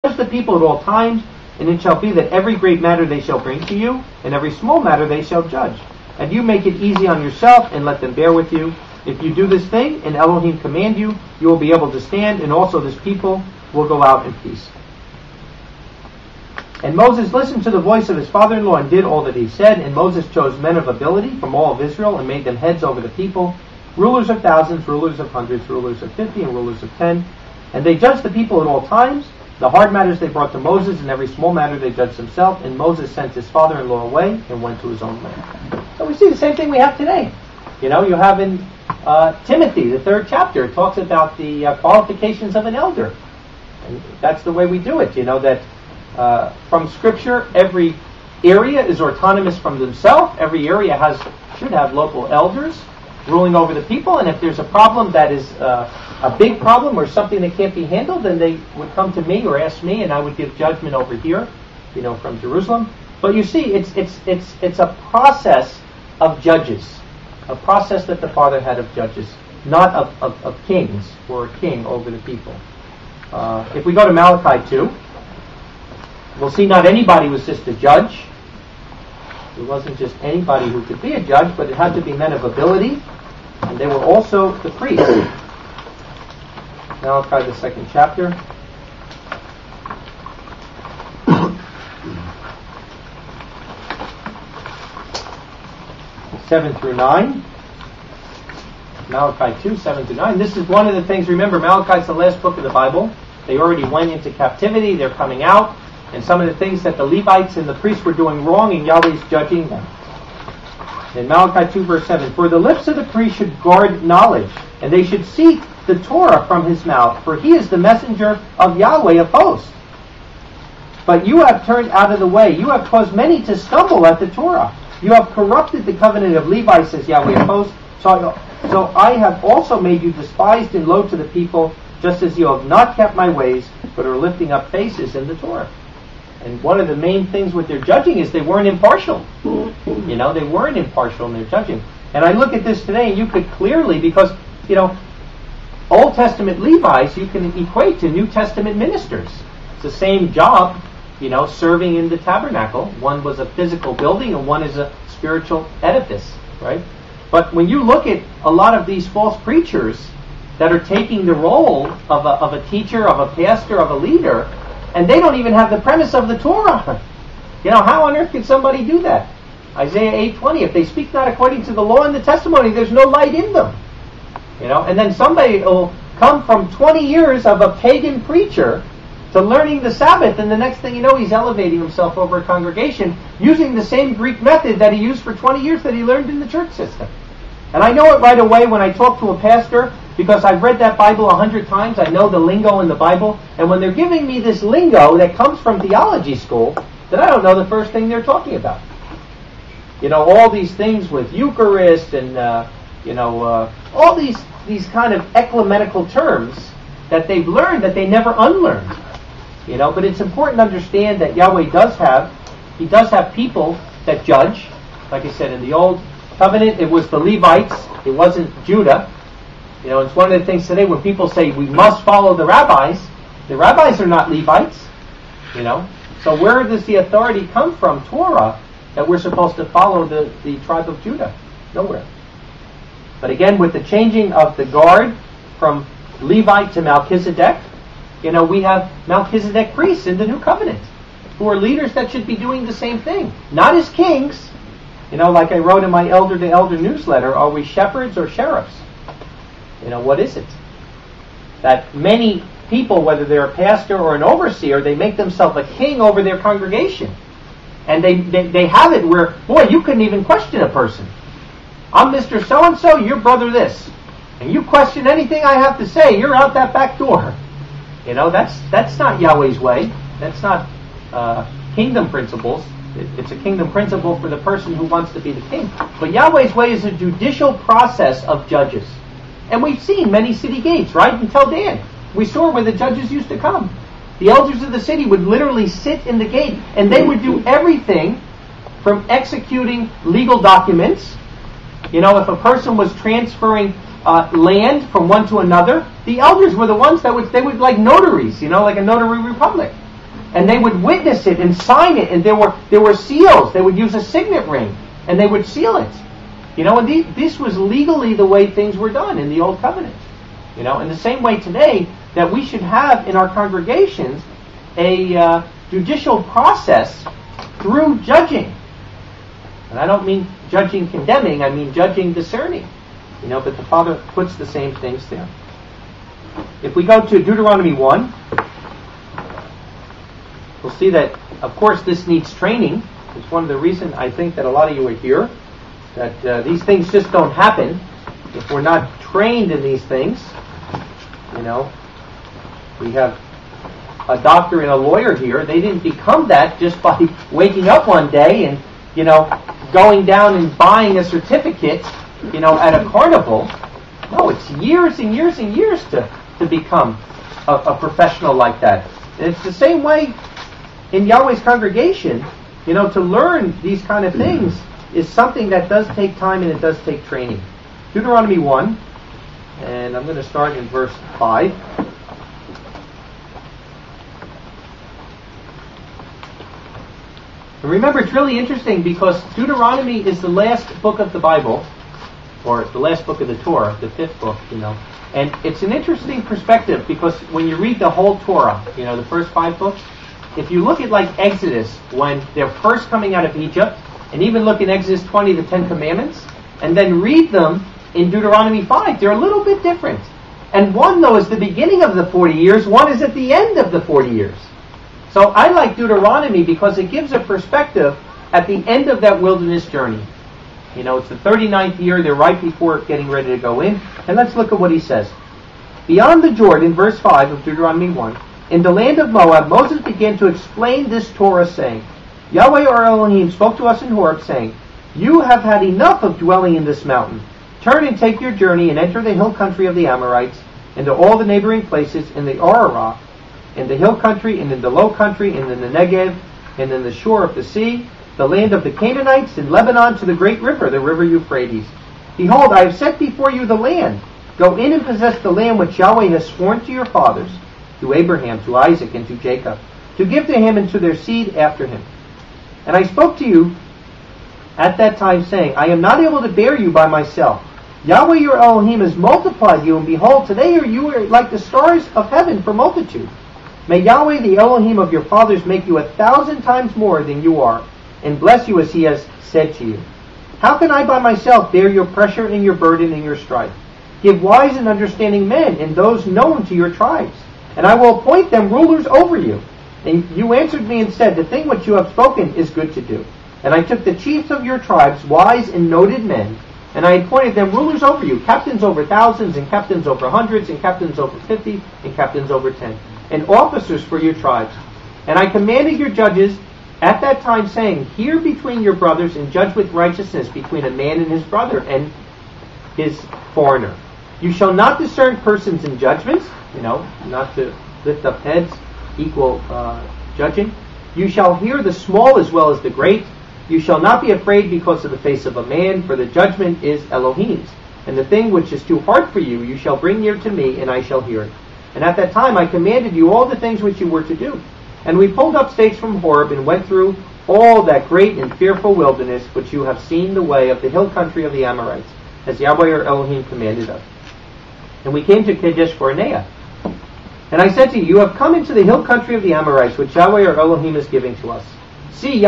Judge the people at all times, and it shall be that every great matter they shall bring to you, and every small matter they shall judge. And you make it easy on yourself, and let them bear with you. If you do this thing, and Elohim command you, you will be able to stand, and also this people will go out in peace. And Moses listened to the voice of his father-in-law and did all that he said. And Moses chose men of ability from all of Israel and made them heads over the people, rulers of thousands, rulers of hundreds, rulers of 50, and rulers of 10. And they judged the people at all times. The hard matters they brought to Moses, and every small matter they judged himself. And Moses sent his father-in-law away and went to his own land. So we see the same thing we have today. You have in Timothy, the 3rd chapter, it talks about the qualifications of an elder. And that's the way we do it, that from Scripture, every area is autonomous from themselves. Every area should have local elders ruling over the people. And if there's a problem that is a big problem or something that can't be handled, then they would come to me or ask me, and I would give judgment over here, from Jerusalem. But you see, it's a process of judges, a process that the Father had of judges, not of kings or a king over the people. If we go to Malachi 2, we'll see not anybody was just a judge. It wasn't just anybody who could be a judge, but it had to be men of ability, and they were also the priests. Malachi, the 2nd chapter. Seven through 9. Malachi 2, 7 through 9. This is one of the things, remember, Malachi is the last book of the Bible. They already went into captivity, they're coming out, and some of the things that the Levites and the priests were doing wrong, and Yahweh's judging them. In Malachi 2, verse 7, for the lips of the priest should guard knowledge, and they should seek the Torah from his mouth, for he is the messenger of Yahweh of hosts. But you have turned out of the way. You have caused many to stumble at the Torah. You have corrupted the covenant of Levi, says Yahweh of hosts. So I have also made you despised and low to the people, just as you have not kept my ways, but are lifting up faces in the Torah. And one of the main things with their judging is they weren't impartial. They weren't impartial in their judging. And I look at this today, and you could clearly, because, Old Testament Levites you can equate to New Testament ministers. It's the same job, serving in the tabernacle. One was a physical building, and one is a spiritual edifice, right? But when you look at a lot of these false preachers that are taking the role of a teacher, of a pastor, of a leader, and they don't even have the premise of the Torah. How on earth could somebody do that? Isaiah 8:20, if they speak not according to the law and the testimony, there's no light in them. And then somebody will come from 20 years of a pagan preacher to learning the Sabbath, and the next thing you know, he's elevating himself over a congregation using the same Greek method that he used for 20 years that he learned in the church system. And I know it right away when I talk to a pastor, because I've read that Bible 100 times. I know the lingo in the Bible. And when they're giving me this lingo that comes from theology school, then I don't know the first thing they're talking about. All these things with Eucharist and, all these kind of ecumenical terms that they've learned that they never unlearned. But it's important to understand that Yahweh does have people that judge. Like I said, in the Old Covenant, it was the Levites. It wasn't Judah. It's one of the things today when people say we must follow the rabbis are not Levites. So where does the authority come from, Torah, that we're supposed to follow the tribe of Judah? Nowhere. But again, with the changing of the guard from Levite to Melchizedek, we have Melchizedek priests in the New Covenant who are leaders that should be doing the same thing. Not as kings. Like I wrote in my Elder to Elder newsletter, are we shepherds or sheriffs? What is it? That many people, whether they're a pastor or an overseer, they make themselves a king over their congregation. And they have it where, boy, you couldn't even question a person. I'm Mr. So-and-so, you're brother this. And you question anything I have to say, you're out that back door. That's not Yahweh's way. That's not kingdom principles. It's a kingdom principle for the person who wants to be the king. But Yahweh's way is a judicial process of judges. And we've seen many city gates, right? Until Dan. We saw where the judges used to come. The elders of the city would literally sit in the gate, and they would do everything from executing legal documents. If a person was transferring land from one to another, the elders were the ones they would like notaries, like a notary republic. And they would witness it and sign it, and there were seals. They would use a signet ring, and they would seal it. And this was legally the way things were done in the Old Covenant. In the same way today that we should have in our congregations a judicial process through judging. And I don't mean judging condemning, I mean judging discerning. But the Father puts the same things there. If we go to Deuteronomy 1, we'll see that, of course, this needs training. It's one of the reasons I think that a lot of you are here, that these things just don't happen if we're not trained in these things. We have a doctor and a lawyer here. They didn't become that just by waking up one day and, going down and buying a certificate, at a carnival. No, it's years and years and years to become a professional like that. And it's the same way in Yahweh's congregation. To learn these kind of things is something that does take time and it does take training. Deuteronomy 1, and I'm going to start in verse 5. And remember, it's really interesting because Deuteronomy is the last book of the Bible, or the last book of the Torah, the fifth book, And it's an interesting perspective because when you read the whole Torah, the first 5 books, if you look at like Exodus, when they're first coming out of Egypt, and even look in Exodus 20, the 10 Commandments, and then read them in Deuteronomy 5, they're a little bit different. And one, though, is the beginning of the 40 years, one is at the end of the 40 years. So I like Deuteronomy because it gives a perspective at the end of that wilderness journey. It's the 39th year, they're right before getting ready to go in. And let's look at what he says. Beyond the Jordan, verse 5 of Deuteronomy 1, in the land of Moab, Moses began to explain this Torah, saying, Yahweh our Elohim spoke to us in Horeb, saying, You have had enough of dwelling in this mountain. Turn and take your journey and enter the hill country of the Amorites, and to all the neighboring places in the Ararah, in the hill country, and in the low country, and in the Negev, and in the shore of the sea, the land of the Canaanites, in Lebanon to the great river, the river Euphrates. Behold, I have set before you the land. Go in and possess the land which Yahweh has sworn to your fathers, to Abraham, to Isaac, and to Jacob, to give to him and to their seed after him. And I spoke to you at that time, saying, I am not able to bear you by myself. Yahweh your Elohim has multiplied you, and behold, today you are like the stars of heaven for multitude. May Yahweh the Elohim of your fathers make you 1,000 times more than you are, and bless you as he has said to you. How can I by myself bear your pressure and your burden and your strife? Give wise and understanding men and those known to your tribes, and I will appoint them rulers over you. And you answered me and said, The thing which you have spoken is good to do. And I took the chiefs of your tribes, wise and noted men, and I appointed them rulers over you, captains over thousands, and captains over hundreds, and captains over 50, and captains over 10, and officers for your tribes. And I commanded your judges at that time, saying, Hear between your brothers, and judge with righteousness between a man and his brother and his foreigner. You shall not discern persons in judgments, not to lift up heads, equal judging. You shall hear the small as well as the great. You shall not be afraid because of the face of a man, for the judgment is Elohim's. And the thing which is too hard for you, you shall bring near to me, and I shall hear it. And at that time I commanded you all the things which you were to do. And we pulled up stakes from Horeb, and went through all that great and fearful wilderness, which you have seen the way of the hill country of the Amorites, as Yahweh our Elohim commanded us. And we came to Kadesh Barnea. And I said to you, You have come into the hill country of the Amorites, which Yahweh our Elohim is giving to us. See,